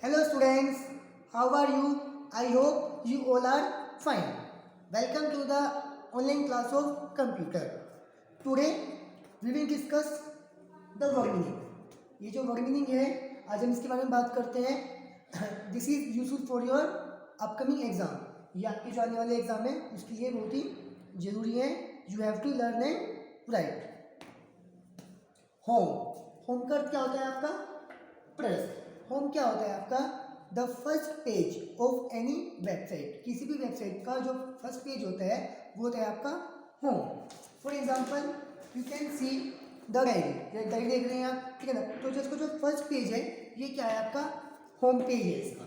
Hello students, how are you? I hope you all are fine. Welcome to the online class of computer. Today we will discuss the word meaning. ये जो word meaning है आज हम इसके बारे में बात करते हैं. This is useful for your upcoming exam. ये आपके जो आने वाले एग्जाम है उसके लिए बहुत ही जरूरी है. You have to learn and write. Home का अर्थ क्या होता है आपका? प्रेस. होम क्या होता है आपका? The first page of any website. किसी भी वेबसाइट का जो फर्स्ट पेज होता है वो होता है आपका home. For example you can see the diary. Diary देख रहे हैं आप, ठीक है ना. तो जो इसका जो फर्स्ट पेज है ये क्या है आपका? होम पेज है इसका.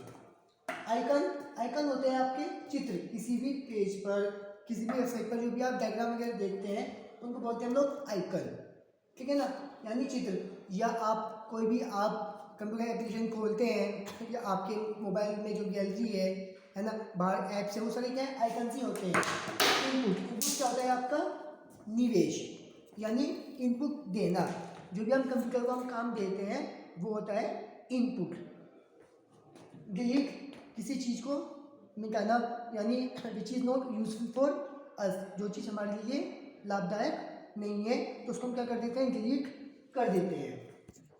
आइकन होते हैं आपके चित्र. किसी भी पेज पर, किसी भी वेबसाइट पर जो भी आप डायग्राम वगैरह देखते हैं उनको बोलते हैं हम लोग आइकन, ठीक है ना, यानी चित्र. या आप कोई भी आप कंप्यूटर एप्लीकेशन खोलते हैं या आपके मोबाइल में जो गैलरी है ना, बाहर ऐप्स है, वो सारे क्या है? आइकन्स ही होते हैं. इनपुट क्या होता है आपका? निवेश, यानी इनपुट देना. जो भी हम कंप्यूटर को हम काम देते हैं वो होता है इनपुट. डिलीट, किसी चीज़ को मिटाना, यानी which is not useful for us. जो चीज़ हमारे लिए लाभदायक नहीं है तो उसको हम क्या कर देते हैं? डिलीट कर देते हैं.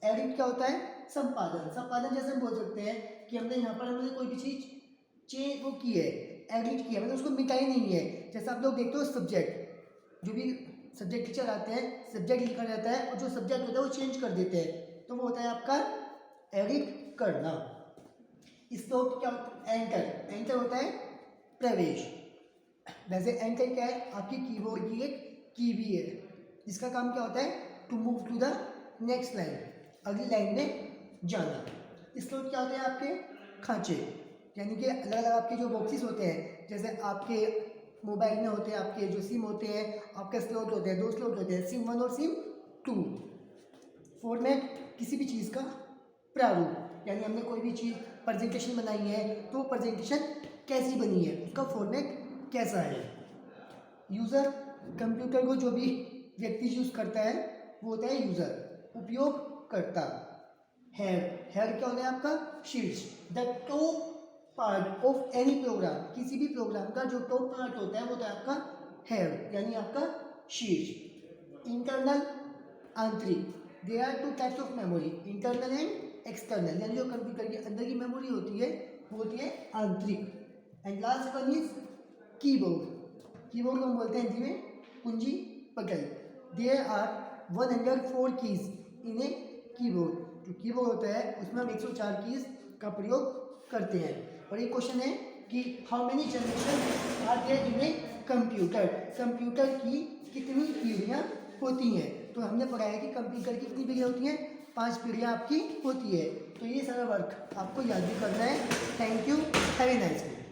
एडिट क्या होता है? संपादन जैसे हम बोल सकते हैं कि हमने यहाँ पर हमने कोई भी चीज़ वो की है, एडिट किया, मतलब उसको मिटाई नहीं है. जैसे आप लोग देखते हो सब्जेक्ट, जो भी सब्जेक्ट टीचर आते हैं सब्जेक्ट लिखा जाता है और जो सब्जेक्ट होता है वो चेंज कर देते हैं, तो वो होता है आपका एडिट करना. इसको क्या होता है? एंटर होता है प्रवेश. वैसे एंटर क्या है? आपकी कीबोर्ड की एक की भी है जिसका काम क्या होता है? To move to the next line, अगली लाइन में जाना. इसके क्या होते हैं? आपके खांचे, यानी कि अलग अलग आपके जो बॉक्सेस होते हैं. जैसे आपके मोबाइल में होते हैं आपके जो सिम होते हैं, आपके स्लॉट होते हैं, 2 स्लॉट होते हैं, सिम 1 और सिम 2. फॉर्मेट, किसी भी चीज़ का प्रारूप, यानी हमने कोई भी चीज़ प्रेजेंटेशन बनाई है तो वो प्रेजेंटेशन कैसी बनी है, उसका फॉर्मेट कैसा है. यूज़र, कंप्यूटर को जो भी व्यक्ति यूज़ करता है वो होता है यूज़र. उपयोग करता. हेड क्या होता है आपका? शीर्ष. The top part of any program, किसी भी प्रोग्राम का जो टॉप पार्ट होता है वो होता है आपका हेड, यानी आपका शीर्ष. इंटरनल, आंतरिक. There are 2 types of memory, internal and external. यानी जो कंप्यूटर के अंदर की मेमोरी होती है वो होती है आंतरिक. And last one is keyboard. Keyboard को हम बोलते हैं हिंदी में कुंजी पकड़. There are 104 keys in a keyboard. जो कीबोर्ड होता है उसमें हम 104 कीज का प्रयोग करते हैं. और ये क्वेश्चन है कि how many generation are there in a computer. Computer की कितनी पीढ़ियाँ होती हैं? तो हमने पढ़ा है कि कंप्यूटर की कितनी पीढ़ियाँ होती हैं? 5 पीढ़ियाँ आपकी होती है. तो ये सारा वर्क आपको याद भी करना है. Thank you. Have a nice day.